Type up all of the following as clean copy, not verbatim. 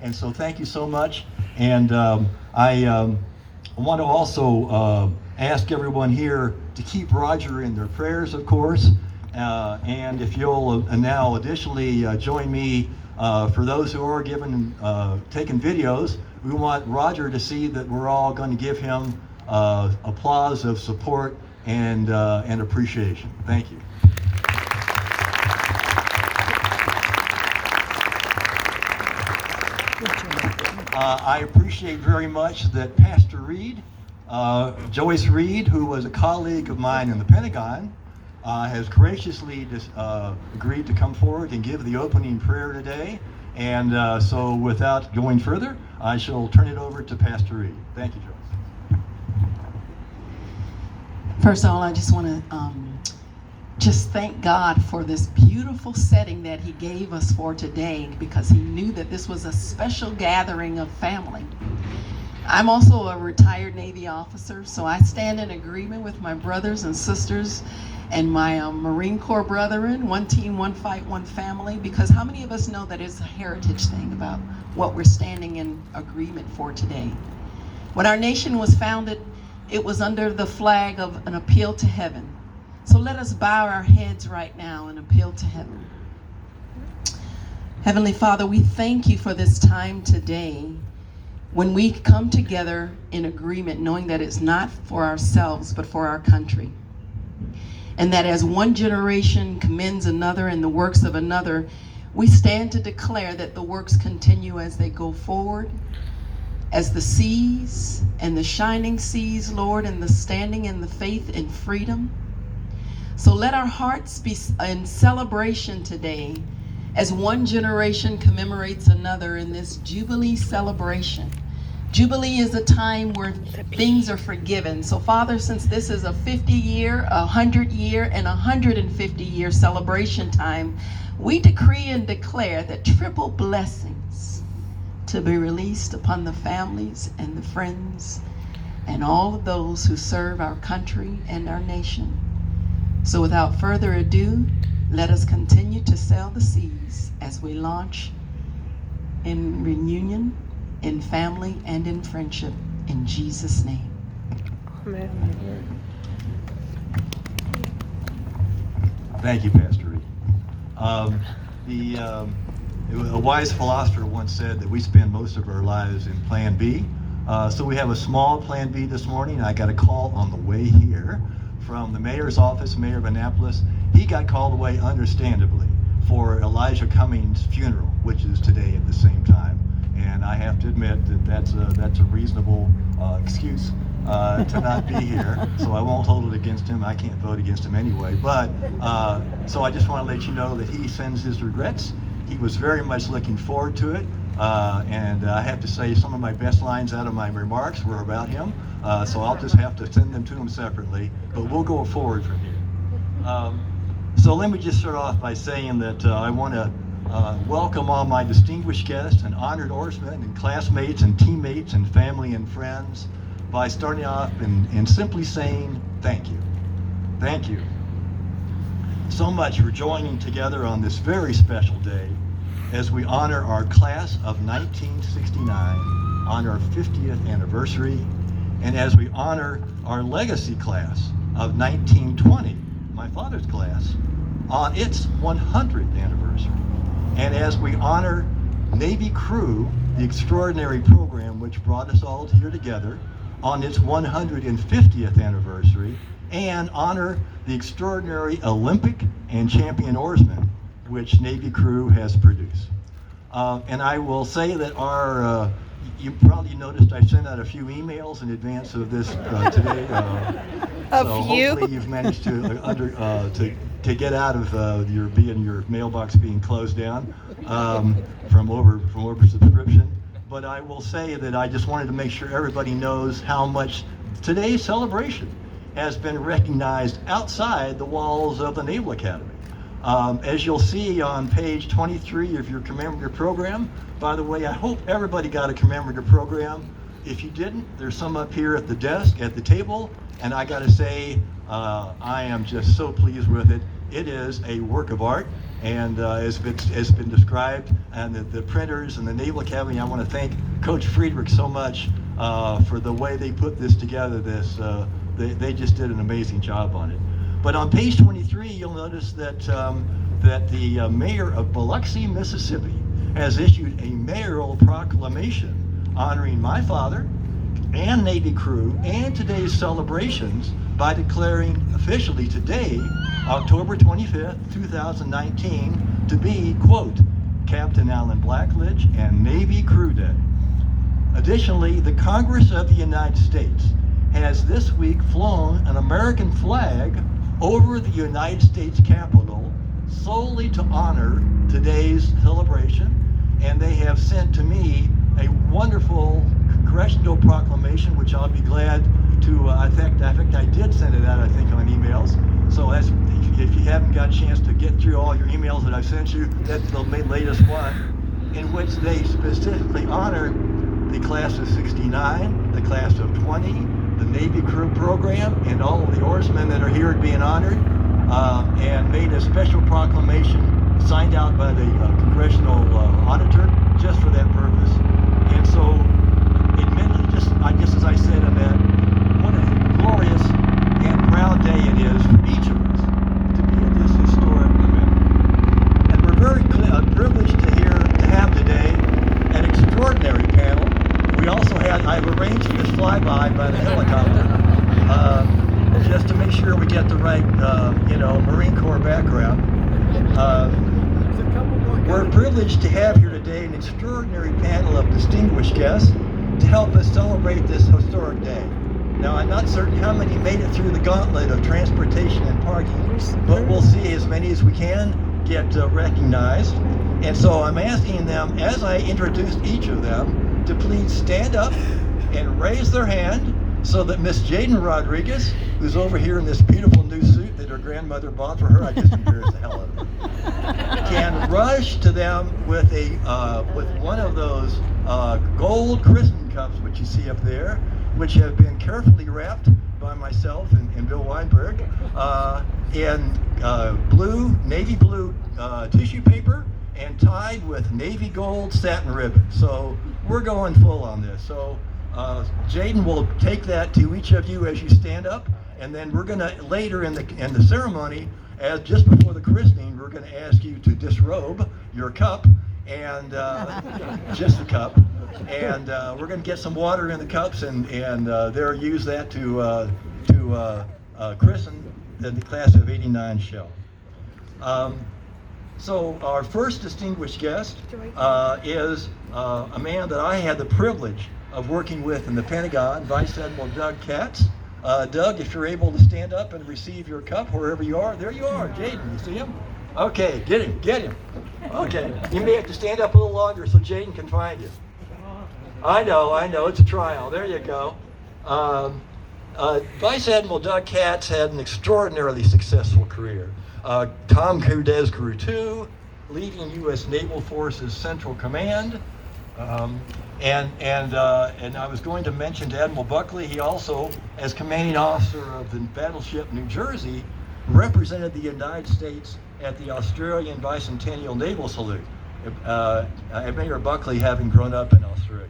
And so thank you so much. And I want to also ask everyone here to keep Roger in their prayers, of course. And if you'll now additionally join me for those who are taking videos, we want Roger to see that we're all going to give him applause of support and appreciation. Thank you. I appreciate very much that Pastor Reed, Joyce Reed, who was a colleague of mine in the Pentagon, has graciously agreed to come forward and give the opening prayer today. And so without going further, I shall turn it over to Pastor Reed. Thank you, Joyce. First of all, I just want to just thank God for this beautiful setting that He gave us for today, because He knew that this was a special gathering of family. I'm also a retired Navy officer, so I stand in agreement with my brothers and sisters and my Marine Corps brethren, one team, one fight, one family, because how many of us know that it's a heritage thing about what we're standing in agreement for today? When our nation was founded, it was under the flag of an appeal to heaven. So let us bow our heads right now and appeal to heaven. Heavenly Father, we thank you for this time today when we come together in agreement, knowing that it's not for ourselves, but for our country. And that as one generation commends another in the works of another, we stand to declare that the works continue as they go forward, as the seas and the shining seas, Lord, and the standing in the faith in freedom. So let our hearts be in celebration today as one generation commemorates another in this Jubilee celebration. Jubilee is a time where things are forgiven. So Father, since this is a 50-year, 100-year, and 150-year celebration time, we decree and declare that triple blessings to be released upon the families and the friends and all of those who serve our country and our nation. So without further ado, let us continue to sail the seas as we launch in reunion, in family, and in friendship, in Jesus' name. Amen. Thank you, Pastor Reed. A wise philosopher once said that we spend most of our lives in Plan B. So we have a small Plan B this morning. I got a call on the way here from the mayor's office, Mayor of Annapolis. He got called away, understandably, for Elijah Cummings' funeral, which is today at the same time. And I have to admit that that's a reasonable excuse to not be here. So I won't hold it against him. I can't vote against him anyway. But so I just want to let you know that he sends his regrets. He was very much looking forward to it. And I have to say some of my best lines out of my remarks were about him. So I'll just have to send them to him separately. But we'll go forward from here. So let me just start off by saying that I want to welcome all my distinguished guests and honored oarsmen and classmates and teammates and family and friends by starting off and simply saying thank you. Thank you so much for joining together on this very special day as we honor our class of 1969 on our 50th anniversary, and as we honor our legacy class of 1920, my father's class, on its 100th anniversary. And as we honor Navy crew, the extraordinary program which brought us all here together, on its 150th anniversary, and honor the extraordinary Olympic and champion oarsmen which Navy crew has produced. And I will say that you probably noticed I sent out a few emails in advance of this today. So hopefully you've managed to get out of your mailbox being closed down from oversubscription. But I will say that I just wanted to make sure everybody knows how much today's celebration has been recognized outside the walls of the Naval Academy. As you'll see on page 23 of your commemorative program, by the way, I hope everybody got a commemorative program. If you didn't, there's some up here at the desk, at the table, and I gotta say, I am just so pleased with it. It is a work of art. And it's been described, and the printers and the Naval Academy, I want to thank Coach Friedrich so much for the way they put this together. They just did an amazing job on it. But on page 23, you'll notice that the mayor of Biloxi, Mississippi, has issued a mayoral proclamation honoring my father and Navy crew and today's celebrations by declaring officially today, October 25th, 2019, to be, quote, Captain Alan Blackledge and Navy Crew Day. Additionally, the Congress of the United States has this week flown an American flag over the United States Capitol solely to honor today's celebration, and they have sent to me a wonderful congressional proclamation, which I'll be glad to, in fact, I did send it out, I think, on emails. So that's, if you haven't got a chance to get through all your emails that I've sent you, that's the latest one, in which they specifically honored the class of 69, the class of 20, the Navy Crew Program, and all of the oarsmen that are here being honored, and made a special proclamation signed out by the congressional auditor just for that purpose. And so, admittedly, just as I said in that, what a glorious and proud day it is for each of us to be at this historic event. And we're very privileged to have today an extraordinary panel. We also I've arranged this flyby by the helicopter, just to make sure we get the right, Marine Corps background. We're privileged to have here today an extraordinary panel of distinguished guests to help us celebrate this historic day. Now, I'm not certain how many made it through the gauntlet of transportation and parking, but we'll see as many as we can get recognized. And so I'm asking them, as I introduce each of them, to please stand up and raise their hand so that Miss Jaden Rodriguez, who's over here in this beautiful new suit that her grandmother bought for her, I just embarrassed the hell out of her, can rush to them with with one of those gold christening cups, which you see up there, which have been carefully wrapped by myself and Bill Weinberg in navy blue tissue paper and tied with navy gold satin ribbon. So we're going full on this. So Jaden will take that to each of you as you stand up, and then we're gonna later in the ceremony, as just before the christening, we're gonna ask you to disrobe your cup and just the cup, and we're gonna get some water in the cups and there use that to christen the class of '89 shell. So our first distinguished guest is a man that I had the privilege of working with in the Pentagon, Vice Admiral Doug Katz. Doug, if you're able to stand up and receive your cup wherever you are. There you are, Jaden, you see him? Okay, get him. Okay, you may have to stand up a little longer so Jaden can find you. I know, it's a trial. There you go. Vice Admiral Doug Katz had an extraordinarily successful career. Tom Cruise Crew 2, leading U.S. Naval Forces Central Command, and I was going to mention to Admiral Buckley, he also, as commanding officer of the battleship New Jersey, represented the United States at the Australian Bicentennial Naval Salute. Admiral Buckley having grown up in Australia.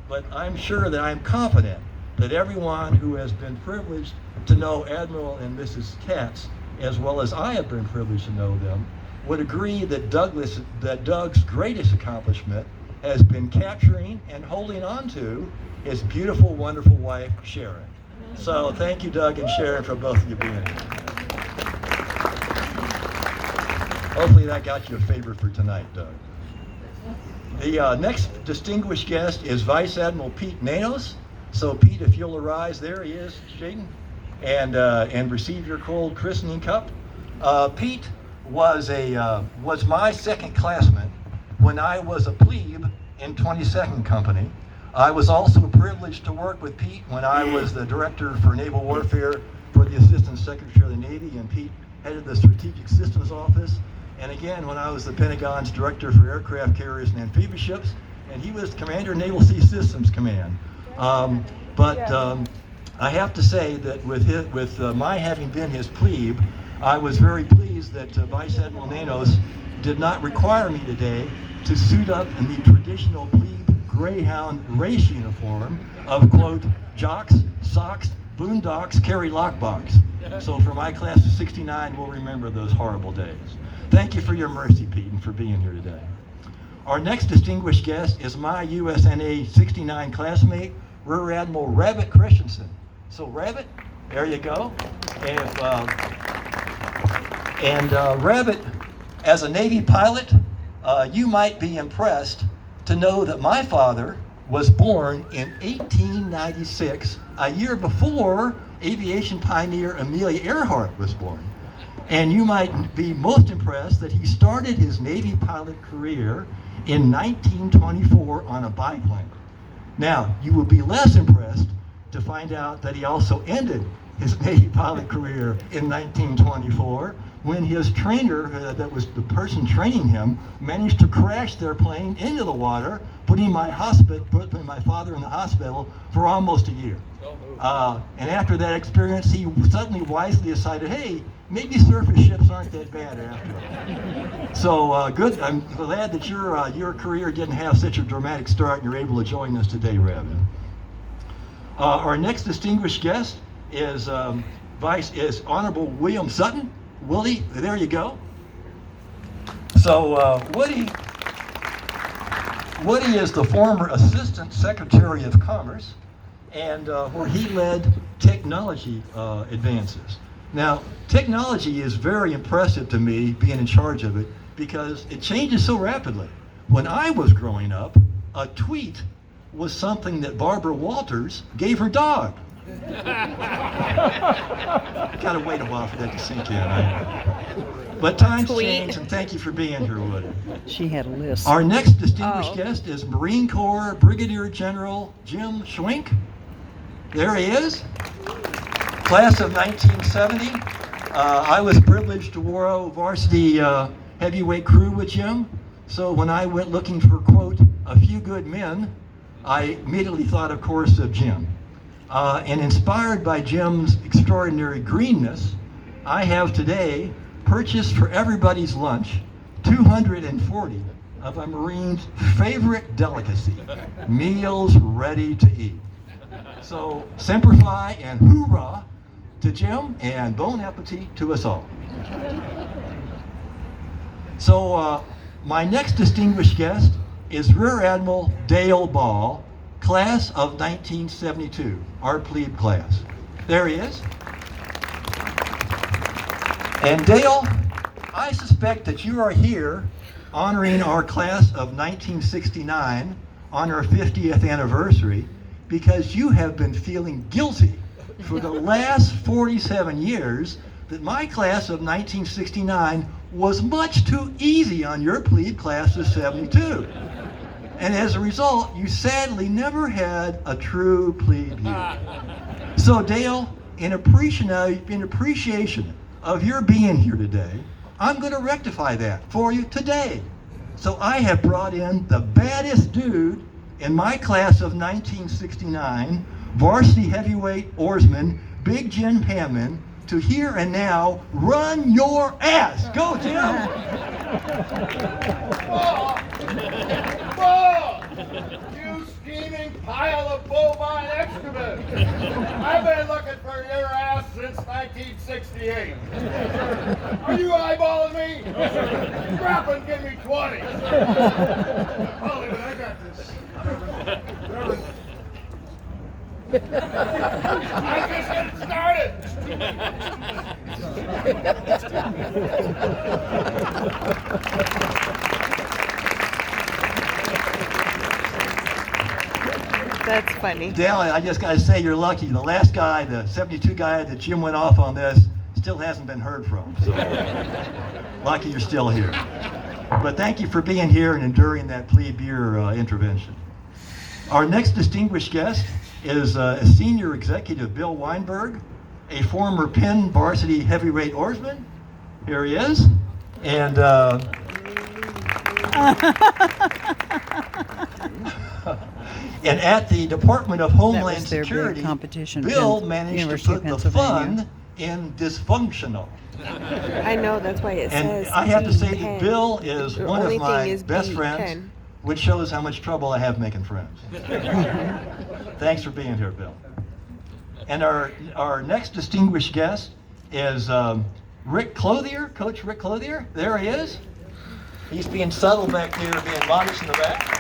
But I'm sure that I'm confident that everyone who has been privileged to know Admiral and Mrs. Katz, as well as I have been privileged to know them, would agree that Doug's greatest accomplishment has been capturing and holding on to his beautiful, wonderful wife, Sharon. So thank you, Doug and Sharon, for both of you being here. Hopefully that got you a favor for tonight, Doug. The next distinguished guest is Vice Admiral Pete Nanos. So Pete, if you'll arise, there he is, Jaden, and receive your cold christening cup. Pete was my second classman when I was a plebe in 22nd Company. I was also privileged to work with Pete when I was the Director for Naval Warfare for the Assistant Secretary of the Navy, and Pete headed the Strategic Systems Office. And again, when I was the Pentagon's Director for Aircraft Carriers and Amphibious Ships, and he was Commander of Naval Sea Systems Command. I have to say that with my having been his plebe, I was very pleased pleased that Vice Admiral Nanos did not require me today to suit up in the traditional plebe Greyhound race uniform of, quote, jocks, socks, boondocks, carry lockbox. So for my class of 69, we'll remember those horrible days. Thank you for your mercy, Pete, and for being here today. Our next distinguished guest is my USNA 69 classmate, Rear Admiral Rabbit Christensen. So Rabbit, there you go. Rabbit, as a Navy pilot, you might be impressed to know that my father was born in 1896, a year before aviation pioneer Amelia Earhart was born. And you might be most impressed that he started his Navy pilot career in 1924 on a biplane. Now, you will be less impressed to find out that he also ended his Navy pilot career in 1924 when his trainer, that was the person training him, managed to crash their plane into the water, putting my father in the hospital for almost a year. And after that experience, he suddenly wisely decided, hey, maybe surface ships aren't that bad after all. So good. I'm glad that your career didn't have such a dramatic start, and you're able to join us today, Rabbit. Our next distinguished guest is Honorable William Sutton. Willie, there you go. So Woody is the former Assistant Secretary of Commerce, and where he led technology advances. Now, technology is very impressive to me, being in charge of it, because it changes so rapidly. When I was growing up, a tweet was something that Barbara Walters gave her dog. Gotta wait a while for that to sink in. But times change, and thank you for being here, Woody. She had a list. Our next distinguished guest is Marine Corps Brigadier General Jim Schwenk. There he is. Class of 1970. I was privileged to row varsity heavyweight crew with Jim. So when I went looking for, quote, a few good men, I immediately thought, of course, of Jim. And inspired by Jim's extraordinary greenness, I have today purchased for everybody's lunch 240 of a Marine's favorite delicacy, meals ready to eat. So, Semper Fi and hoorah to Jim, and bon appetit to us all. So, my next distinguished guest is Rear Admiral Dale Ball, class of 1972, our plebe class. There he is. And Dale, I suspect that you are here honoring our class of 1969 on our 50th anniversary because you have been feeling guilty for the last 47 years that my class of 1969 was much too easy on your plebe class of 72. And as a result, you sadly never had a true plebe year. So Dale, in appreciation of your being here today, I'm going to rectify that for you today. So I have brought in the baddest dude in my class of 1969, varsity heavyweight oarsman, Big Jim Panman, to here and now run your ass. Go, Jim! You scheming pile of bovine excrement! I've been looking for your ass since 1968. Are you eyeballing me? Scrap and give me 20. Hollywood, I got this. I just getting started. That's funny. Dale, I just got to say you're lucky. The last guy, the 72 guy that Jim went off on this, still hasn't been heard from. So lucky you're still here. But thank you for being here and enduring that plebe year intervention. Our next distinguished guest is a senior executive, Bill Weinberg, a former Penn varsity heavyweight oarsman. Here he is. And and at the Department of Homeland their big Security, competition, Bill Penn, managed University to of put the Pennsylvania. fun in dysfunctional. I know, that's why it And says I have to say that B10. Bill is The one only of my thing is best B10. friends, which shows how much trouble I have making friends. Thanks for being here, Bill. And our next distinguished guest is Rick Clothier, Coach Rick Clothier. There he is. He's being subtle back there, being modest in the back.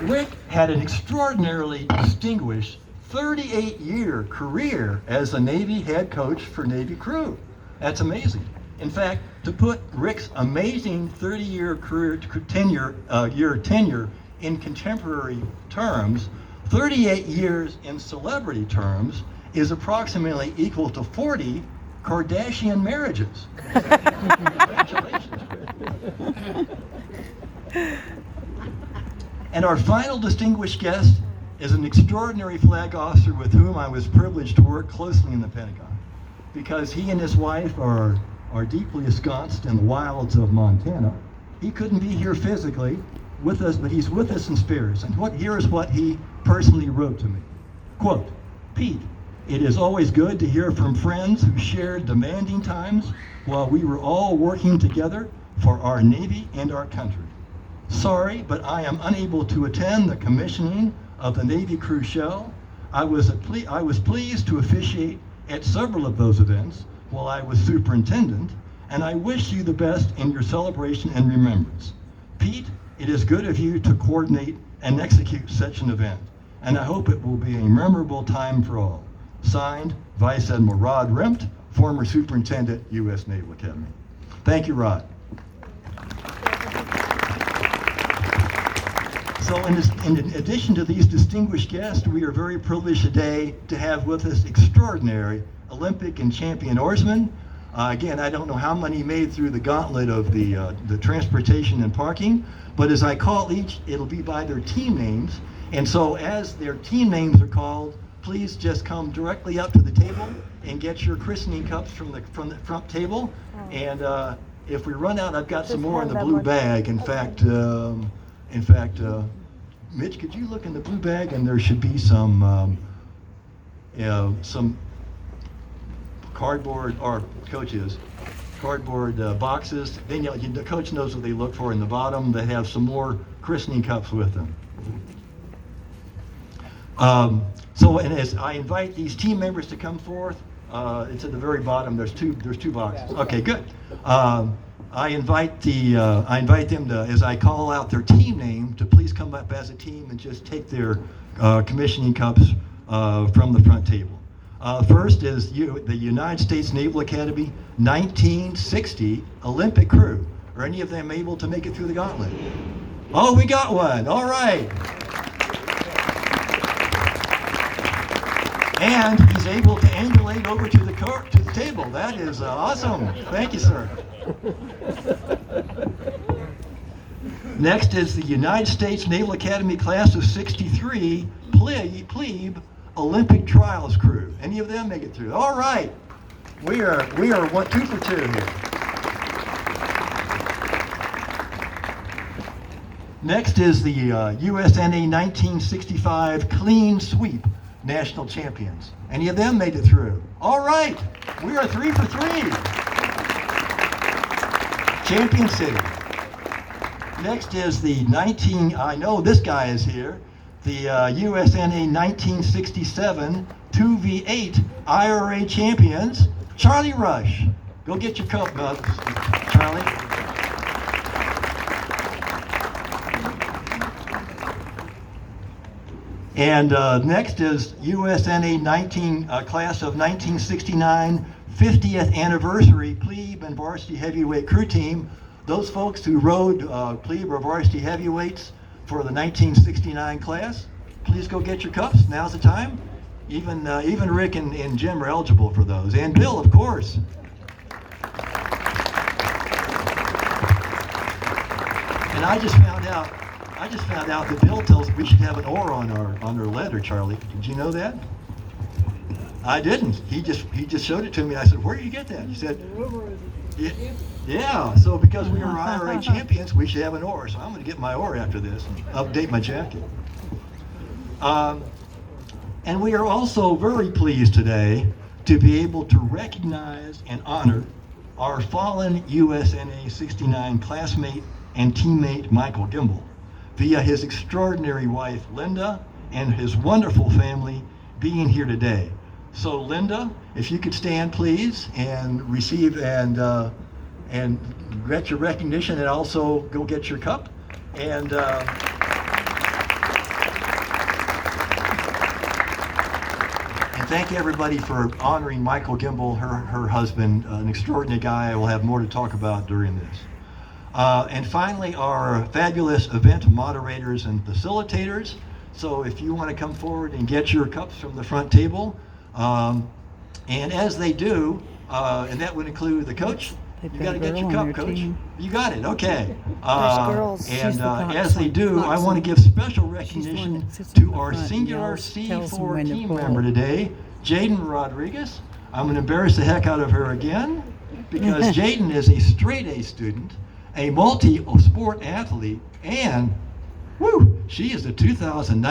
Rick had an extraordinarily distinguished 38-year career as a Navy head coach for Navy crew. That's amazing. In fact, to put Rick's amazing 30-year career tenure in contemporary terms, 38 years in celebrity terms is approximately equal to 40 Kardashian marriages. Congratulations, Rick. And our final distinguished guest is an extraordinary flag officer with whom I was privileged to work closely in the Pentagon, because he and his wife are deeply ensconced in the wilds of Montana. He couldn't be here physically with us, but he's with us in spirit. And here is what he personally wrote to me. Quote, "Pete, it is always good to hear from friends who shared demanding times while we were all working together for our Navy and our country. Sorry, but I am unable to attend the commissioning of the Navy cruise shell. I was pleased to officiate at several of those events while I was superintendent, and I wish you the best in your celebration and remembrance. Pete, it is good of you to coordinate and execute such an event, and I hope it will be a memorable time for all. Signed, Vice Admiral Rod Rempt, former Superintendent, U.S. Naval Academy." Thank you, Rod. So in addition to these distinguished guests, we are very privileged today to have with us extraordinary Olympic and champion oarsmen. Again, I don't know how many made through the gauntlet of the transportation and parking, but as I call each, it'll be by their team names. And so as their team names are called, please just come directly up to the table and get your christening cups from the front table. And if we run out, I've got some more in the blue bag. In fact, Mitch, could you look in the blue bag, and there should be some cardboard, or coaches, cardboard boxes. Then the coach knows what they look for in the bottom. They have some more christening cups with them. So, and as I invite these team members to come forth, it's at the very bottom. There's two boxes. Okay, good. I invite them to, as I call out their team name, to please come up as a team and just take their commissioning cups from the front table. First is the United States Naval Academy 1960 Olympic crew. Are any of them able to make it through the gauntlet? Oh, we got one. All right. And he's able to ambulate over to the table. That is awesome. Thank you, sir. Next is the United States Naval Academy class of '63 plebe Olympic trials crew. Any of them make it through? All right. We are 2 for 2 here. Next is the USNA 1965 clean sweep national champions. Any of them made it through? All right. We are 3 for 3. Champion City. Next is the I know this guy is here, the USNA 1967 2v8 IRA champions, Charlie Rush. Go get your cup, Charlie. And next is USNA class of 1969 50th anniversary plebe and varsity heavyweight crew team. Those folks who rode plebe or varsity heavyweights for the 1969 class, please go get your cups. Now's the time. Even Rick and Jim are eligible for those, and Bill, of course. And I just found out that Bill tells us we should have an oar on our letter, Charlie. Did you know that? I didn't. He just showed it to me. I said, "Where did you get that?" He said, "Yeah. So because we are IRA champions, we should have an oar. So I'm going to get my oar after this and update my jacket." And we are also very pleased today to be able to recognize and honor our fallen USNA 69 classmate and teammate Michael Gimble via his extraordinary wife Linda and his wonderful family being here today. So Linda, if you could stand please and receive and get your recognition, and also go get your cup. And thank everybody for honoring Michael Gimble, her husband, an extraordinary guy. We'll have more to talk about during this. And finally, our fabulous event moderators and facilitators. So if you want to come forward and get your cups from the front table. And as they do, and that would include the coach. You got to get your cup, coach. You got it, okay. girls. And as they do, I want to give special recognition to our singular C4 team member today, Jaden Rodriguez. I'm going to embarrass the heck out of her again, because Jaden is a straight A student, a multi-sport athlete, and woo, she is the 2019